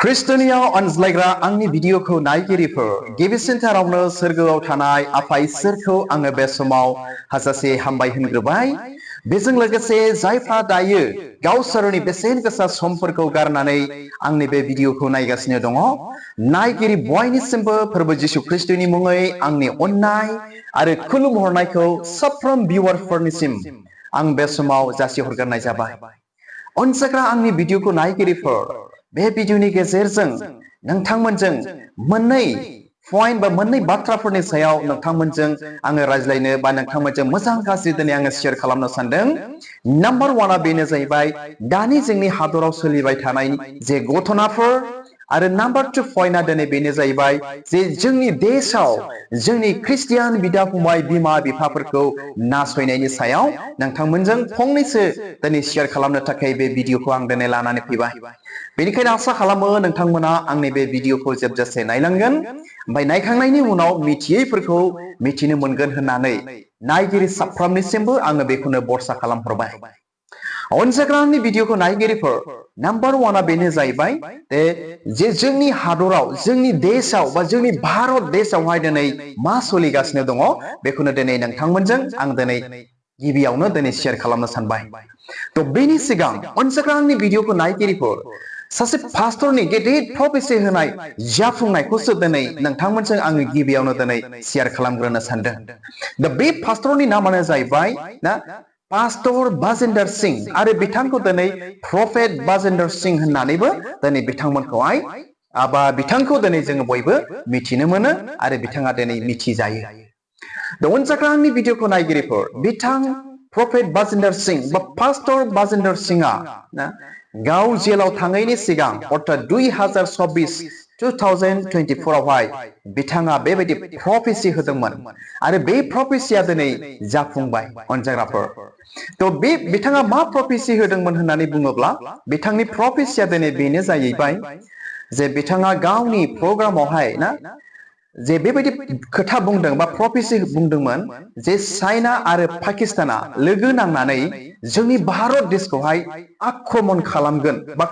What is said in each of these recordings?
ख्रिस्टनियाव अनज्लायग्रा आंनि भिडिअखौ नायगिरिफोर गिबिसिनथारावनो सोरगोआव थानाय आफा इसोरखौ आङो बे समाव हाजासे हामबाय होनग्रोबाय। बेजों लोगोसे जायफ्रा दायो गावसोरनि बेसेन गोसा समफोरखौ गारनानै आंनि बे भिडिअखौ नायगासिनो दङ, नायगिरि बयनिसिमबो फोरबो जिसु ख्रिस्टनि मुङै आंनि अननाय आरो खुलुमहरनायखौ साफ्रोम भिउवारफोरनिसिम आं बे समाव जासिहरग्रोनाय जाबाय। अनसायग्रा आंनि भिडिअखौ नायगिरिफोर, बे भिडिअनि गेजेरजों नोंथांमोनजों मोननै पॉइंट बा मोननै बाथ्राफोरनि सायाव नोंथांमोनजों आङो रायज्लायनो बा नोंथांमोनजों मोजां गाज्रि दिनै आङो शेयार खालामनो सानदों। नाम्बार 1आ बेनो जाहैबाय दानि जोंनि हादराव सोलिबाय थानाय जे घटनाफोर, आरो नाम्बार 2 पॉइंटआ दिनै बेनो जाहैबाय जे जोंनि देशआव जोंनि ख्रिस्टियान बिदा फंबाय बिमा बिफाफोरखौ नासयनायनि सायाव नोंथांमोनजों फंनैसो दिनै शेयार खालामनो थाखाय बे भिडिअखौ आं दिनै लानानै फैबाय। बेनिखायनो आसा खालामो नोंथांमोना आंनि बे भिडिअखौ जोबजासे नायलांगोन, ओमफ्राय नायखांनायनि उनाव मिथियैफोरखौ मिथिनो मोनगोन होननानै नायगिरि साफ्रोमनिसिमबो आङो बेखौनो बरसा खालामहरबाय। अनसायग्रानि भिडिअखौ नायगिरिफोर, नाम्बार 1आ बेनो जाहैबाय जे जोंनि हादराव जोंनि देशआव बा जोंनि भारत देशआवहाय दिनै मा सोलिगासिनो दङ बेखौनो दिनै नोंथांमोनजों आं दिनै गिबियावनो दिनै शेयार खालामनो सानबाय। तो बेनि सिगां अनसायग्रानि भिडिअखौ नायगिरिफोर, सासे पास्टरनि गेदेर प्रफेसि होनाय जाफुंनायखौसो दिनै नोंथांमोनजों आङो गिबियावनो दिनै शेयार खालामग्रोनो सानदों। दा बे पास्टरनि नामानो जाहैबाय ना पास्टर बाजिन्दर सिंह, आरो बिथांखौ दिनै प्रफेट बाजिन्दर सिंह होननानैबो दिनै बिथांमोनखौहाय बिथांखौ दिनै जोङो बयबो मिथिनो मोनो आरो बिथाङा दिनै मिथिजायो। दा अनसायग्रानि भिडिअखौ नायगिरिफोर, बिथां प्रफेट बाजिन्दर सिंह बा पास्टर बाजिन्दर सिंहआ गाव जेलाव थाङैनि सिगां अर्थात 2024 आवहाय बिथाङा बेबायदि प्रफेसि होदोंमोन, आरो बे प्रफेसिया दिनै जाफुंबाय। अनसायग्राफोर, तो बिथाङा मा प्रफेसि होदोंमोन होननानै बुङोब्ला बिथांनि प्रफेसिया दिनै बेनो जाहैबाय जे बिथाङा गावनि प्रग्रामावहाय जे बेबायदि खोथा बुंदों बा प्रफेसि बुंदोंमोन जे चाइना आरो पाकिस्ताना लोगो नांनानै जोंनि भारत देशखौहाय आक्रमण खालामगोन बा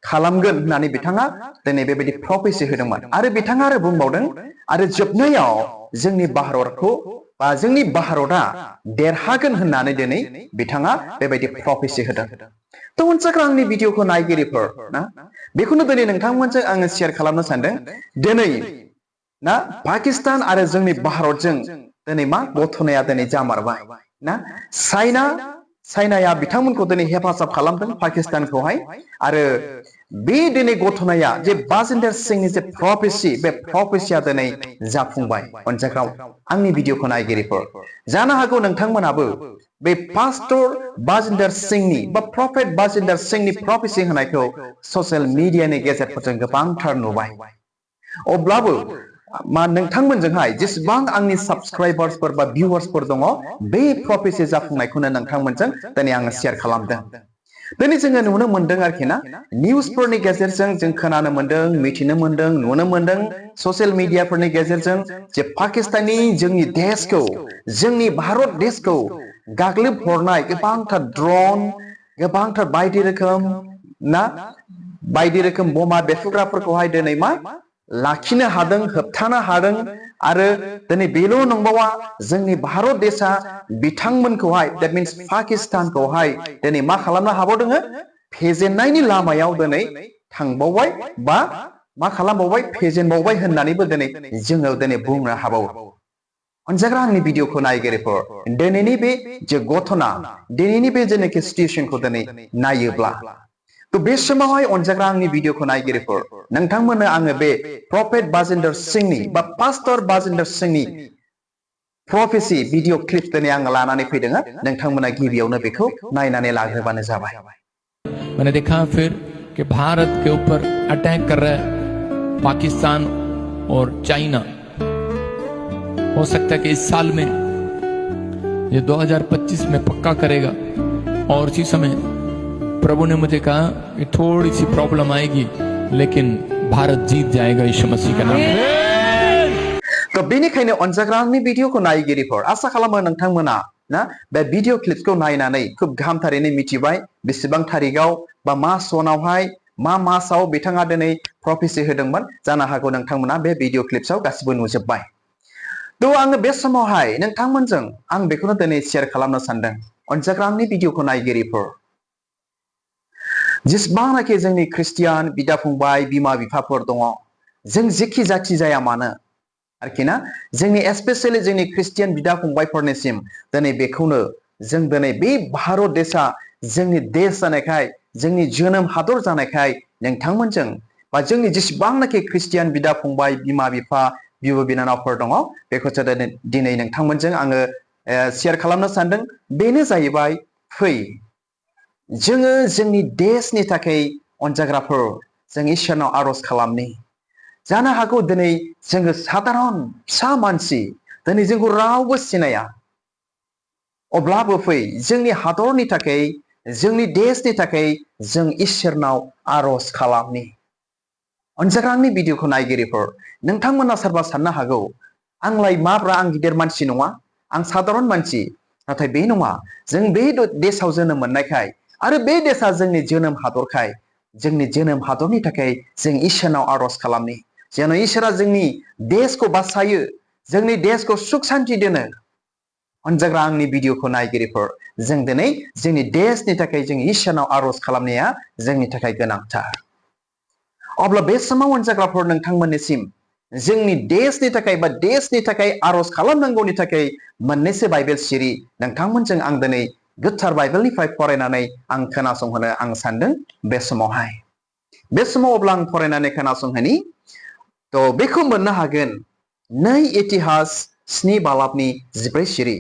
खालामगोन होननानै बिथाङा दिनै बेबायदि प्रफेसि होदोंमोन। आरो बिथाङा आरो बुंबावदों, आरो जोबनायाव जोंनि भारतखौ बा जोंनि भारतआ देरहागोन होननानै दिनै बिथाङा बेबायदि प्रफेसि होदों। तो अनसायग्रा आंनि भिडिअखौ नायगिरिफोर, बेखौनो दिनै नोंथांमोनजों आङो शेयार खालामनो सानदों। दिनै पाकिस्तान आरो जोंनि भारतजों दिनै मा घटनाया दिनै जामारबाय ना। चाइनाया बिथांमोनखौ दिनै हेफाजाब खालामदों पाकिस्तानखौहाय, आरो बे दिनै घटनाया जे बाजिन्दर सिंहनि जे प्रफेसि, बे प्रफेसिया दिनै जाफुंबाय। अनसायग्रा आंनि भिडिअखौ नायगिरिफोर, जानो हागौ नोंथांमोनाबो बे पास्टर बाजिन्दर सिंहनि बा प्रफेट बाजिन्दर सिंहनि प्रफेसि होनायखौ ससियेल मिडियानि गेजेरफोरजों गोबांथार नुबाय। अब्लाबो नोंथांमोनजोंहाय जेसेबां आंनि साबस्क्राइबार्सफोर बा भिउवार्सफोर दङ, बे प्रफेसि जाफुंनायखौनो नोंथांमोनजों दिनै आङो शेयार खालामदों। दिनै जोङो नुनो मोनदों आरोखि ना, निउसफोरनि गेजेरजों जों खोनानो मोनदों, मिथिनो मोनदों, नुनो मोनदों ससियेल मिडियाफोरनि गेजेरजों जे पाकिस्ताननि जोंनि देशखौ, जोंनि भारत देशखौ गाग्लोबहरनाय गोबांथार ड्रन, गोबांथार बायदि रोखोम बमा बेरफ्रुग्राफोरखौहाय दिनै मा लाखिनो हादों, होबथानो हादों। आरो दिनै बेल' नंबावा, जोंनि भारत देशा बिथांमोनखौहाय, दैट मिन्स पाकिस्तानखौहाय दिनै मा खालामनो हाबावदों, फेजेननायनि लामायाव दिनै थांबावबाय बा मा खालामबावबाय, फेजेनबावबाय होननानैबो दिनै जोङो दिनै बुंनो हाबावो। अनसायग्रा आंनि भिडिअखौ नायगिरिफोर, दिनैनि बे जे घटना, दिनैनि बे जेनाखि सिचुवेसनखौ दिनै नायोब्ला, तो बे समावहाय अनसायग्रा आंनि भिडिअखौ नायगिरिफोर, नोंथांमोननो आङो बे प्रफेट बाजिन्दर सिंहनि बा पास्टर बाजिन्दर सिंहनि प्रफेसि भिडिअ क्लिप दिनै आङो लानानै फैदों। नोंथांमोना गिबियावनो बेखौ नायनानै लाग्रोबानो जाबाय। मैंने देखा फिर कि भारत के ऊपर अटैक कर रहा है पाकिस्तान और चाइना। हो सकता है कि इस साल में, ये 2025 में पक्का करेगा। और इसी समय प्रभु ने मुझे कहा कि थोड़ी सी प्रॉब्लम आएगी, लेकिन भारत जीत जाएगा यीशु मसीह का नाम। तो बेनिखायनो अनसायग्रा आंनि भिडिअखौ नायगिरिफोर, आसा खालामो नोंथांमोना बे भिडिअ क्लिपखौ नायनानै खुब गाहामथारैनो मिथिबाय बेसेबां थारिखआव बा मा सनावहाय मा मासाव बिथाङा दिनै प्रफेसि होदोंमोन जानो हागौ नोंथांमोना बे भिडिअ क्लिप्सआव गासिबो नुजोब्बाय। थ' आङो बे समावहाय नोंथांमोनजों आं बेखौनो दिनै शेयार खालामनो सानदों अनजाग्रा आंनि भिडिअखौ नायगिरिफोर जेसेबांनाखि जोंनि ख्रिस्टियान बिदा फंबाय बिमा बिफाफोर दङ जों जेखि जाथि जाया मानो आरोखि ना जोंनि स्पेसियेलि जोंनि ख्रिस्टियान बिदा फंबायफोरनिसिम दिनै बेखौनो जों दिनै बे भारत देशा जोंनि देश जानायखाय जोंनि जोनोम हादर जानायखाय नोंथांमोनजों बा जोंनि जेसेबांनाखि ख्रिस्टियान बिदा फंबाय बिमा बिफा बिब' बिनानावफोर दङ बेखौसो दिनै नोंथांमोनजों आङो शेयार खालामनो सानदों। बेनो जाहैबाय फै जोङो जोंनि देशनि थाखाय अनजाग्राफोर जों इसोरनाव आर'ज खालामनि। जानो हागौ दिनै जोङो साधारन फिसा मानसि दिनै जोंखौ रावबो सिनाया अब्लाबो फै जोंनि हादरनि थाखाय जोंनि देशनि थाखाय जों इसोरनाव आर'ज खालामनि। अनजाग्रा आंनि भिडिअखौ नायगिरिफोर नोंथांमोना सोरबा साननो हागौ आंलाय माब्रा आं गिदिर मानसि नङा आं साधारन मानसि नाथाय बे नङा जों बे देशआव जोनोम मोननायखाय आरो बे देशआ जोंनि जोनोम हादरखाय जोंनि जोनोम हादरनि थाखाय जों इसोरनाव आर'ज खालामनि जेन' इसोरा जोंनि देशखौ बासायो जोंनि देशखौ सुख सान्ति दोनो। अनजाग्रा आंनि भिडिअखौ नायगिरिफोर जों दिनै जोंनि देशनि थाखाय जों इसोरनाव आर'ज खालामनाया जोंनि थाखाय गोनांथार। अब्ला बे समाव अनजाग्राफोर नोंथांमोननिसिम जोंनि देशनि थाखाय बा देशनि थाखाय आर'ज खालामनांगौनि थाखाय मोननैसो बाइबेल सिरि नोंथांमोनजों आं दिनै गोथार बाइबेलनिफ्राय फरायनानै आं खोनासंहोनो आं सानदों बे समावहाय। बे समाव अब्ला आं फरायनानै खोनासंहोनि थ' बेखौ मोननो हागोन 2 इतिहास 7 बालाबनि 14 सिरि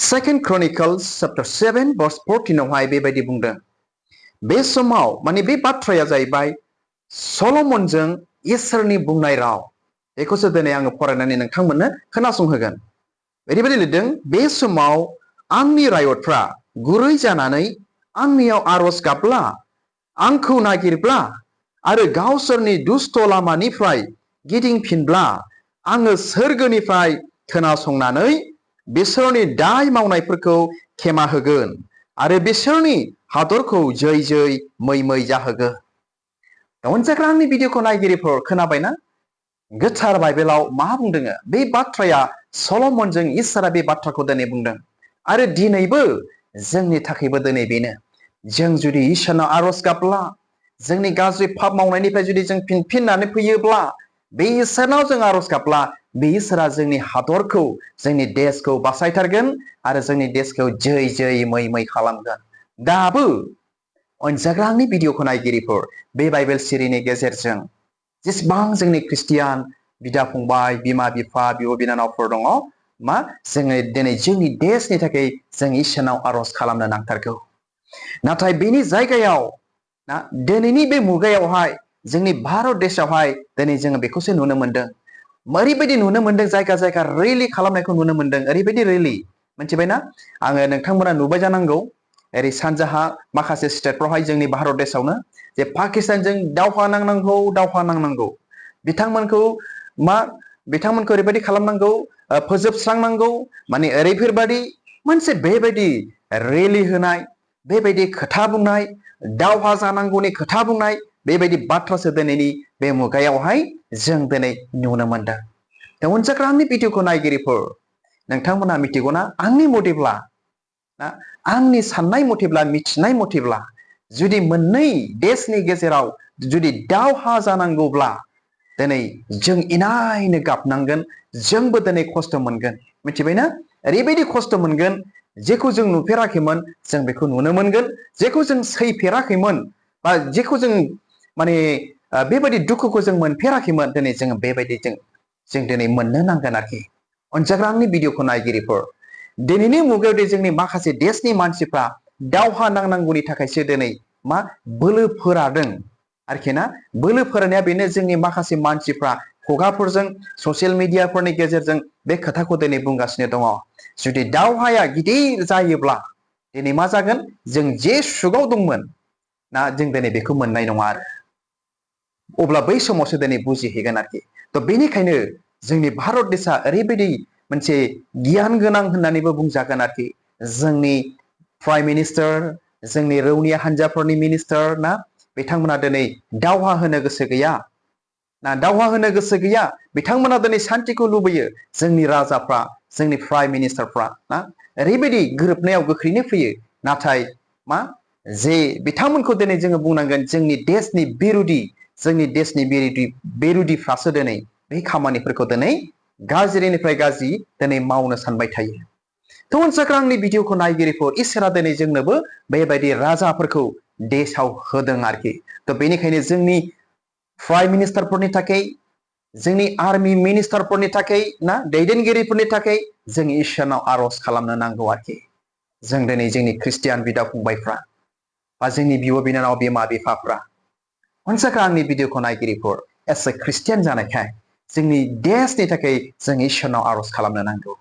2 Chronicles chapter 7 verse 14 आवहाय बेबायदि बुंदों। बे समाव माने बे बाथ्राया जाहैबाय सल'मनजों इसोरनि बुंनाय राव बेखौसो दिनै आङो फरायनानै नोंथांमोननो खोनासंहोगोन। ओरैबायदि लिरदों बे समाव आंनि रायतफ्रा गुरै जानानै आंनियाव आर'ज गाबब्ला आंखौ नागिरब्ला आरो गावसोरनि दुस्थ लामानिफ्राय गिदिंफिनब्ला आङो सोरगोनिफ्राय खोनासंनानै बिसोरनि दाय मावनायफोरखौ खेमा होगोन आरो बिसोरनि हादरखौ जै जै मै मै जाहोगोन। अनजाग्रा आंनि भिडिअखौ नायगिरिफोर खोनाबायना गोथार बाइबेलाव मा बुंदों बे बाथ्राया सल'मनजों इसोरा बे बाथ्राखौ दिनै बुंदों आरो दिनैबो जोंनि थाखायबो दिनै बेनो जों जुदि इसोरनाव आर'ज गाबब्ला जोंनि गाज्रि पाप मावनायनिफ्राय जुदि जों फिननानै फैयोब्ला बे इसोरनाव जों आर'ज गाबब्ला बे इसोरा जोंनि हादरखौ जोंनि देशखौ बासायथारगोन आरो जोंनि देशखौ जै जै मै मै खालामगोन। दाबो अनजाग्रा आंनि भिडिअखौ नायगिरिफोर बे बाइबेल सिरिनि गेजेरजों जेसेबां जोंनि ख्रिस्टियान बिदा फंबाय बिमा बिफा बिब' बिनानावफोर दङ मा जोङो दिनै जोंनि देशनि थाखाय जों इसोरनाव आर'ज खालामनो नांथारगौ। नाथाय बेनि जायगायाव ना दिनैनि बे मुगायावहाय जोंनि भारत देशआवहाय दिनै जोङो बेखौसो नुनो मोनदों ओरैबायदि नुनो मोनदों जायगा जायगा रेलि खालामनायखौ नुनो मोनदों ओरैबायदि रेलि मिथिबायना आङो नोंथांमोना नुबाय जानांगौ ओरै सानजाहा माखासे स्टेटफ्रावहाय जोंनि भारत देशआवनो जे पाकिस्तानजों दावहा नांनांगौ बिथांमोनखौ ओरैबायदि खालामनांगौ फोजोबस्रांनांगौ माने ओरैफोरबायदि मोनसे बेबायदि रेलि होनाय बेबायदि खोथा बुंनाय दावहा जानांगौनि खोथा बुंनाय बेबायदि बाथ्रासो दिनैनि बे मुगायावहाय जों दिनै नुनो मोनदों। दा अनजाग्रा आंनि भिडिअखौ नायगिरिफोर नोंथांमोना मिथिगौना आंनि मथेब्ला ना आंनि साननाय मथेब्ला मिथिनाय मथेब्ला जुदि मोननै देशनि गेजेराव जुदि दावहा जानांगौब्ला दिनै जों इनायनो गाबनांगोन जोंबो दिनै खस्थ' मोनगोन मिथिबायना ओरैबायदि खस्थ' मोनगोन जेखौ जों नुफेराखैमोन जों बेखौ नुनो मोनगोन जेखौ जों सैफेराखैमोन बा जेखौ जों माने बेबायदि दुखुखौ जों मोनफेराखैमोन दिनै जोङो बेबायदि जों दिनै मोननो नांगोन आरोखि। अनजाग्रा आंनि भिडिअखौ नायगिरिफोर दिनैनि मुगायाव जोंनि माखासे देशनि मानसिफ्रा दावहा नांनांगौनि थाखायसो दिनै मा बोलो फोरादों आरोखि ना बोलो फोरानाया बेनो जोंनि माखासे मानसिफ्रा खुगाफोरजों ससियेल मिडियाफोरनि गेजेरजों बे खोथाखौ दिनै बुंगासिनो दङ जुदि दावहाया गिदिर जायोब्ला दिनै मा जागोन जों जे सुखआव दंमोन ना जों दिनै बेखौ मोननाय नङा आरो अब्ला बै समावसो दिनै बुजिहैगोन आरोखि। थ' बेनिखायनो जोंनि भारत देशआ ओरैबायदि मोनसे गियान गोनां होननानैबो बुंजागोन आरोखि जोंनि प्राइम मिनिस्टार जोंनि रौनिया हान्जाफोरनि मिनिस्टार ना बिथांमोना दिनै दावहा होनो गोसो गैया ना दावहा होनो गोसो गैया बिथांमोना दिनै शान्तिखौ लुबैयो जोंनि राजाफ्रा जोंनि प्राइम मिनिस्टारफ्रा ना ओरैबायदि गोरोबनायाव गोख्रैनो फैयो नाथाय मा जे बिथांमोनखौ दिनै जोङो बुंनांगोन जोंनि देशनि बेरुदिफ्रासो दिनै बे खामानिफोरखौ दिनै गाज्रिनिफ्राय गाज्रि दिनै मावनो सानबाय थायो थ' अनसाग्रा आंनि भिडिअखौ नायगिरिफोर इसोरा दिनै जोंनोबो बेबायदि राजाफोरखौ देशआव होदों आरोखि थ' बेनिखायनो जोंनि प्राइम मिनिस्टारफोरनि थाखाय जोंनि आर्मि मिनिस्टारफोरनि थाखाय ना दैदेनगिरिफोरनि थाखाय जों इसोरनाव आर'ज खालामनो नांगौ आरोखि जों दिनै जोंनि ख्रिस्टियान बिदा फंबायफ्रा बा जोंनि बिब' बिनानाव बिमा बिफाफ्रा अनसाग्रा आंनि भिडिअखौ नायगिरिफोर एस ए ख्रिस्टियान जानायखाय जोंनि देशनि थाखाय जों इसोरनाव आर'ज खालामनो नांगौ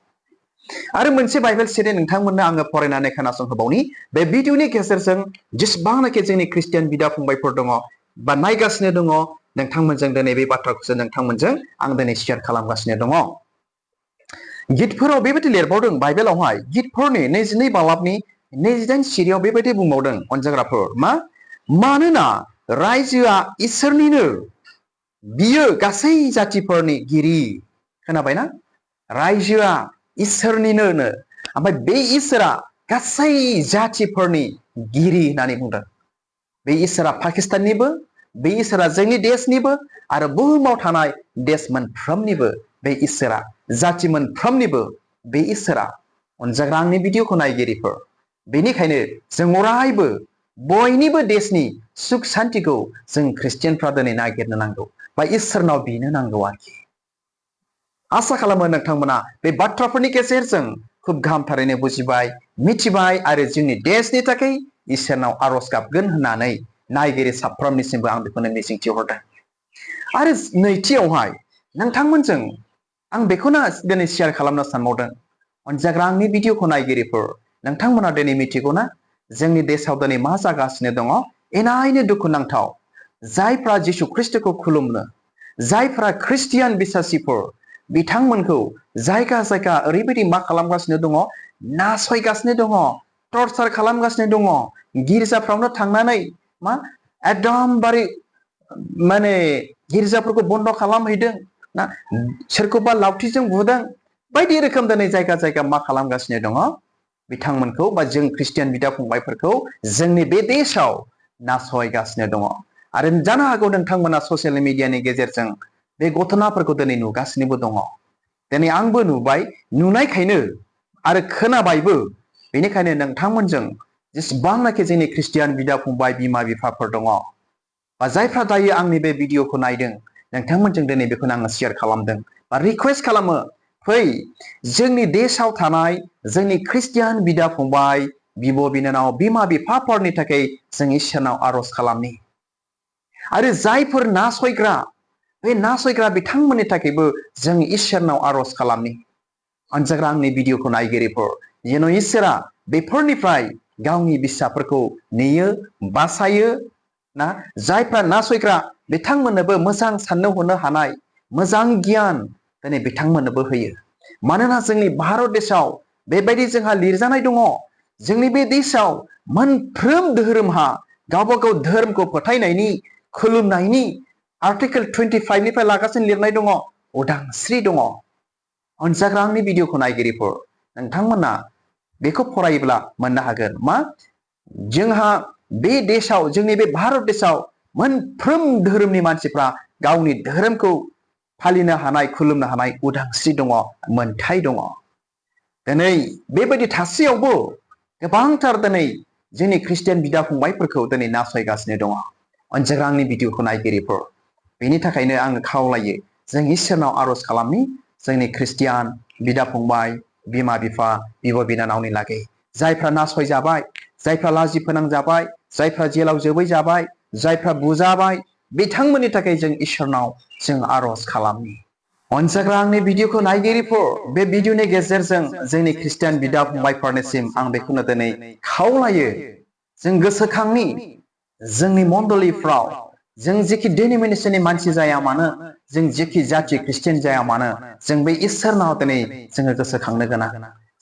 आरो मोनसे बाइबेल स्टडि नोंथांमोननो आङो फरायनानै खोनासंहोबावनि बे भिडिअनि गेजेरजों जेसेबांनाखि जोंनि ख्रिस्टियान बिदा फंबायफोर दङ बा नायगासिनो दङ नोंथांमोनजों दिनै बे बाथ्राखौसो नोंथांमोनजों आं दिनै शेयार खालामगासिनो दङ गितफोराव बेबायदि लिरबावदों बाइबेलावहाय गितफोरनि 22 बालाबनि 28 सिरियाव बेबायदि बुंबावदों अनजाग्राफोर मा मानोना रायजोआ इसोरनिनो बियो गासै जातिफोरनि गिरि खोनाबायना रायजोआ इसोरनिनो ओमफ्राय बे इसोरा गासै जातिफोरनि गिरि होननानै बुंदों बे इसोरा पाकिस्ताननिबो बे इसोरा जोंनि देशनिबो आरो बुहुमाव थानाय देश मोनफ्रोमनिबो बे इसोरा जाति मोनफ्रोमनिबो बे इसोरा अनजाग्रा आंनि भिडिअखौ नायगिरिफोर बेनिखायनो जों अरायबो बयनिबो देशनि सुख शान्तिखौ जों ख्रिस्टियानफ्रा दिनै नागिरनो नांगौ बा इसोरनाव बिनो नांगौ आरोखि आसा खालामो नोंथांमोना बे बाथ्राफोरनि गेजेरजों खुब गाहामथारैनो बुजिबाय मिथिबाय आरो जोंनि देशनि थाखाय इसोरनाव आर'ज गाबगोन होननानै नायगिरि साफ्रोमनिसिमबो आं बेखौनो मिजिंथिहरदों आरो नैथियावहाय नोंथांमोनजों आं बेखौनो दिनै शेयार खालामनो सानबावदों अनजाग्रा आंनि भिडिअखौ नायगिरिफोर नोंथांमोना दिनै मिथिगौना जोंनि देशआव दिनै मा जागासिनो दङ एनायनो दुखुनांथाव जायफ्रा जिसु ख्रिस्टखौ खुलुमनो जायफ्रा ख्रिस्टियान बिसासिफोर बिथांमोनखौ जायगा जायगा ओरैबायदि मा खालामगासिनो दङ नासयगासिनो दङ टर्चार खालामगासिनो दङ गिर्जाफ्रावनो थांनानै मा एकदमबारे माने गिर्जाफोरखौ बन्द खालामहैदों ना सोरखौबा लावथिजों बुदों बायदि रोखोम दिनै जायगा जायगा मा खालामगासिनो दङ बिथांमोनखौ बा जों ख्रिस्टियान बिदा फंबायफोरखौ जोंनि बे देशआव नासयगासिनो दङ आरो जानो हागौ नोंथांमोना ससियेल मिडियानि गेजेरजों बे घटनाफोरखौ दिनै नुगासिनोबो दङ दिनै आंबो नुबाय नुनायखायनो आरो खोनाबायबो बेनिखायनो नोंथांमोनजों जेसेबांनाखि जोंनि ख्रिस्टियान बिदा फंबाय बिमा बिफाफोर दङ बा जायफ्रा दायो आंनि बे भिडिअखौ नायदों नोंथांमोनजों दिनै बेखौनो आङो शेयार खालामदों बा रिक्वेस्ट खालामो फै जोंनि देशआव थानाय जोंनि ख्रिस्टियान बिदा फंबाय बिब' बिनानाव बिमा बिफाफोरनि थाखाय जों इसोरनाव आर'ज खालामनि आरो जायफोर नासयग्रा बे नासयग्रा बिथांमोननि थाखायबो जों इसोरनाव आर'ज खालामनि अनजाग्रा आंनि भिडिअखौ नायगिरिफोर जेन' इसोरा बेफोरनिफ्राय गावनि बिसाफोरखौ नेयो बासायो ना जायफ्रा नासयग्रा बिथांमोननोबो मोजां साननो हनो हानाय मोजां गियान दिनै बिथांमोननोबो होयो मानोना जोंनि भारत देशआव बेबायदि जोंहा लिरजानाय दङ जोंनि बे देशआव मोनफ्रोम धोरोमहा गावबा गाव धोरोमखौ फोथायनायनि खुलुमनायनि आर्टिकेल 25 निफ्राय लागासिनो लिरनाय दङ उदांस्रि दङ अनजाग्रा आंनि भिडिअखौ नायगिरिफोर नोंथांमोना बेखौ फरायोब्ला मोननो हागोन मा जोंहा बे देशआव जोंनि बे भारत देशआव मोनफ्रोम धोरोमनि मानसिफ्रा गावनि धोरोमखौ फालिनो हानाय खुलुमनो हानाय उदांस्रि दङ मोनथाय दङ दिनै बेबायदि थासेयावबो गोबांथार दिनै जोंनि ख्रिस्टियान बिदा फंबायफोरखौ दिनै नासयगासिनो दङ अनजाग्रा आंनि भिडिअखौ नायगिरिफोर बेनि थाखायनो आङो खावलायो जों इसोरनाव आर'ज खालामनि जोंनि ख्रिस्टियान बिदा फंबाय बिमा बिफा बिब' बिनानावनि लागै जायफ्रा नासयजाबाय जायफ्रा लाजि फोनांजाबाय जायफ्रा जेलाव जोबै जाबाय जायफ्रा बुजाबाय बिथांमोननि थाखाय जों इसोरनाव जों आर'ज खालामनि अनजाग्रा आंनि भिडिअखौ नायगिरिफोर बे भिडिअनि गेजेरजों जोंनि ख्रिस्टियान बिदा फंबायफोरनिसिम आं बेखौनो दिनै खावलायो जों गोसोखांनि जोंनि मण्डलिफ्राव जों जेखि डिनोमिनेसननि मानसि जाया मानो जों जेखि जाथि ख्रिस्टियान जाया मानो जों बे इसोरनाव दिनै जोङो गोसोखांनो गोनां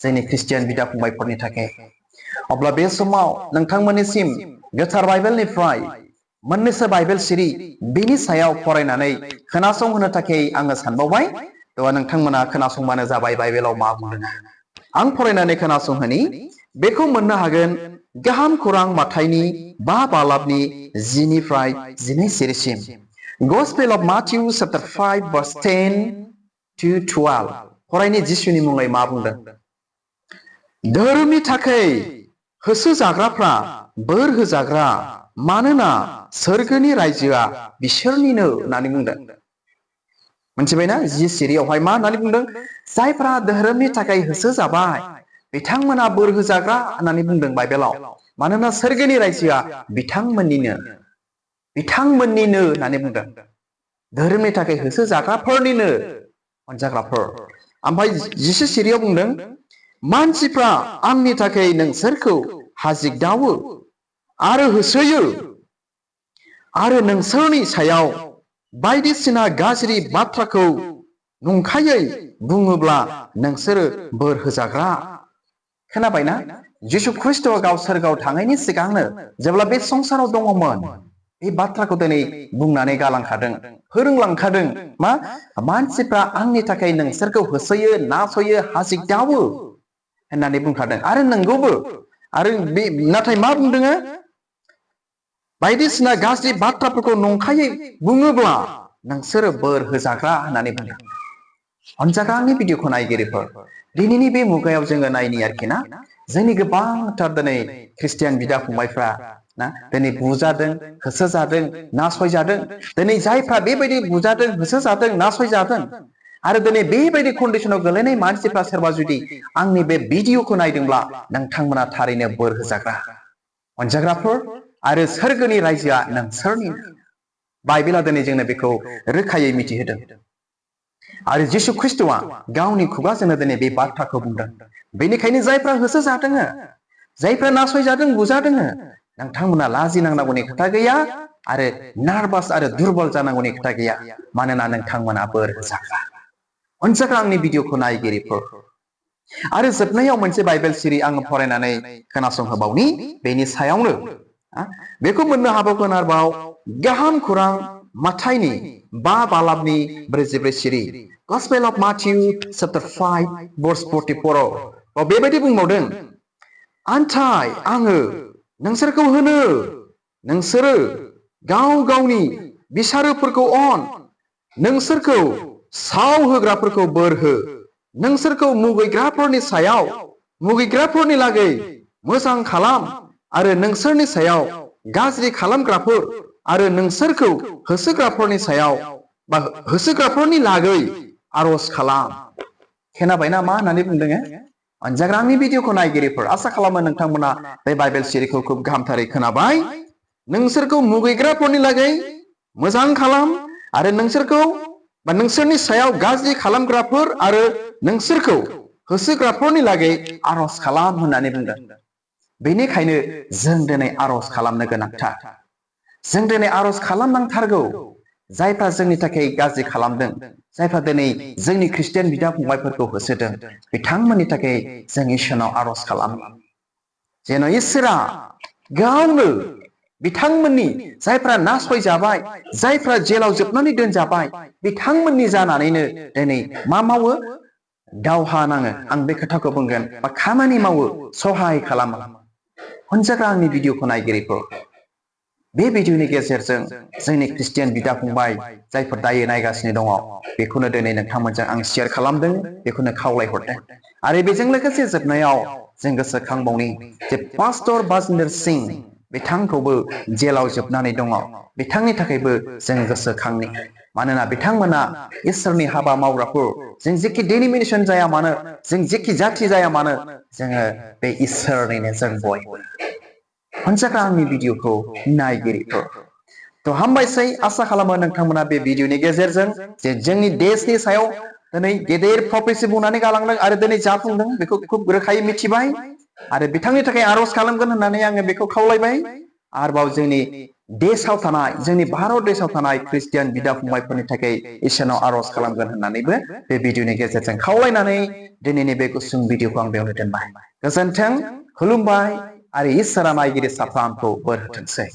जोंनि ख्रिस्टियान बिदा फंबायफोरनि थाखाय अब्ला बे समाव नोंथांमोननिसिम गोथार बाइबेलनिफ्राय मोननैसो बाइबेल सिरि बेनि सायाव फरायनानै खोनासंहोनो थाखाय आङो सानबावबाय थ' नोंथांमोना खोनासंबानो जाबाय बाइबेलाव मा बुंदों आं फरायनानै खोनासंहोनि बेखौ मोननो हागोन गाहाम खौरां माथाइनि 5 बालाबनि 10 निफ्राय 12 सिरिसिम Gospel of Matthew chapter 5 verse 10 to 12 फरायनि जिसुनि मुङै मा बुंदों धोरोमनि थाखाय होसो जाग्राफ्रा बोर होजाग्रा मानोना सोरगोनि रायजोआ बिसोरनिनो होननानै बुंदों मोनथिबायना जि सिरियावहाय मा होननानै बुंदों जायफ्रा धोरोमनि थाखाय होसो जाबाय बिथांमोना बोर होजाग्रा होननानै बुंदों बाइबेलाव मानोना सोरगोनि रायजोआ बिथांमोननिनो होननानै बुंदों धोरोमनि थाखाय होसो जाग्राफोरनिनो अनजाग्राफोर ओमफ्राय जिसे सिरियाव बुंदों मानसिफ्रा आंनि थाखाय नोंसोरखौ हाजिगदावो आरो होसोयो आरो नोंसोरनि सायाव बायदिसिना गाज्रि बाथ्राखौ नंखायै बुङोब्ला नोंसोरो बोर होजाग्रा खोनाबायना जिसु ख्रिस्ट'आ गाव थांनायनि सिगांनो जेब्ला बे संसाराव दङमोन बे बाथ्राखौ दिनै बुंनानै गालांखादों फोरोंलांखादों मा मानसिफ्रा आंनि थाखाय नोंसोरखौ होसोयो नासयो हाजिगदावो होननानै बुंखादों आरो नंगौबो आरो बे नाथाय मा बुंदों बायदिसिना गाज्रि बाथ्राफोरखौ नंखायै बुङोब्ला नोंसोरो बोर होजाग्रा होननानै बुंदों अनजाग्रा आंनि भिडिअखौ नायगिरिफोर दिनैनि बे मुगायाव जोङो नायनि आरोखि ना जोंनि गोबांथार दिनै ख्रिस्टियान बिदा फंबायफ्रा ना दिनै बुजादों होसोजादों नासयजादों दिनै जायफ्रा बेबायदि बुजादों होसोजादों नासयजादों आरो दिनै बेबायदि कन्डिशनाव गोलैनाय मानसिफ्रा सोरबा जुदि आंनि बे भिडिअखौ नायदोंब्ला नोंथांमोना थारैनो बोर होजाग्रा अनजाग्राफोर आरो सोरगोनि रायजोआ नोंसोरनि बाइबेला दिनै जोंनो बेखौ रोखायै मिथिहोदों आरो जिसु ख्रिस्ट'आ गावनि खुगाजोंनो दिनै बे बाथ्राखौ बुंदों बेनिखायनो जायफ्रा होसोजादों जायफ्रा नासयजादों बुजादों नोंथांमोना लाजिनांनांगौनि खोथा गैया आरो नार्भास आरो दुरबल जानांगौनि खोथा गैया मानोना नोंथांमोना बोर होजाग्रा अनजाग्रा आंनि भिडिअखौ नायगिरिफोर आरो जोबनायाव मोनसे बाइबेल सिरि आङो फरायनानै खोनासंहोबावनि बेनि सायावनो बेखौ मोननो हाबावगोन आरोबाव गाहाम खौरां माथाइनि 5 बालाबनि 44 सिरि Gospel of Matthew chapter 5 verse 44 बेबायदि बुंबावदों आन्थाय आङो नोंसोरखौ होनो नोंसोरो गाव गावनि बिसारोफोरखौ अन नोंसोरखौ साव होग्राफोरखौ बोर हो नोंसोरखौ मुगैग्राफोरनि सायाव मुगैग्राफोरनि लागै मोजां खालाम आरो नोंसोरनि सायाव गाज्रि खालामग्राफोर आरो नोंसोरखौ होसोग्राफोरनि सायाव बा होसोग्राफोरनि लागै आरज खालाम खोनाबायना मा होननानै बुंदों अनजाग्रा आंनि भिडिअखौ नायगिरिफोर आसा खालामो नोंथांमोना बे बाइबेल सिरिखौ खुब गाहामथारै खोनाबाय नोंसोरखौ मुगैग्राफोरनि लागै मोजां खालाम आरो नोंसोरखौ बा नोंसोरनि सायाव गाज्रि खालामग्राफोर आरो नोंसोरखौ होसोग्राफोरनि लागै आरज खालाम होननानै बुंदों बेनिखायनो जों दिनै आरज खालामनो गोनांथार जों दिनै आरज खालामनांथारगौ जायफ्रा जोंनि थाखाय गाज्रि खालामदों जायफ्रा दिनै जोंनि ख्रिस्टियान बिदा फंबायफोरखौ होसोदों बिथांमोननि थाखाय जों इसोरनाव आरज खालामो जेन' इसोरा गावनो बिथांमोननि जायफ्रा नासयजाबाय जायफ्रा जेलाव जोबनानै दोनजाबाय बिथांमोननि जानानैनो दिनै मा मावो दावहा नाङो आं बे खोथाखौ बुंगोन बा खामानि मावो सहाय खालामो अनजाग्रा आंनि भिडिअखौ नायगिरिफोर बे भिडिअनि गेजेरजों जोंनि ख्रिस्टियान बिदा फंबाय जायफोर दायो नायगासिनो दङ बेखौनो दिनै नोंथांमोनजों आं शेयार खालामदों बेखौनो खावलायहरदों आरो बेजों लोगोसे जोबनायाव जों गोसोखांबावनि जे पास्टर बाजिन्दर सिंह बिथांखौबो जेलाव जोबनानै दङ बिथांनि थाखायबो जों गोसोखांनि मानोना बिथांमोना इसोरनि हाबा मावग्राफोर जों जेखि डिनोमिनेसन जाया मानो जों जेखि जाथि जाया मानो जोङो बे इसोरनिनो जों बयबो अनजाग्रा आंनि भिडिअखौ नायगिरिफोर थ' हामबायसै आसा खालामो नोंथांमोना बे भिडिअनि गेजेरजों जे जोंनि देशनि सायाव दिनै गेदेर प्रफेसि बुंनानै गालांदों आरो दिनै जाफुंदों बेखौ खुब रोखायै मिथिबाय आरो बिथांनि थाखाय आरज खालामगोन होननानै आङो बेखौ खावलायबाय आरोबाव जोंनि देशाव थानाय जोंनि भारत देशाव थानाय ख्रिस्टियान बिदा फंबायफोरनि थाखाय इसोरनाव आरज खालामगोन होननानैबो बे भिडिअनि गेजेरजों खावलायनानै दिनैनि बे गुसुं भिडिअखौ आं बेयावनो दोनबाय गोजोन्थों खुलुमबाय आरो इसोरा नायगिरि साफ्रोमखौ बोर होथोंसै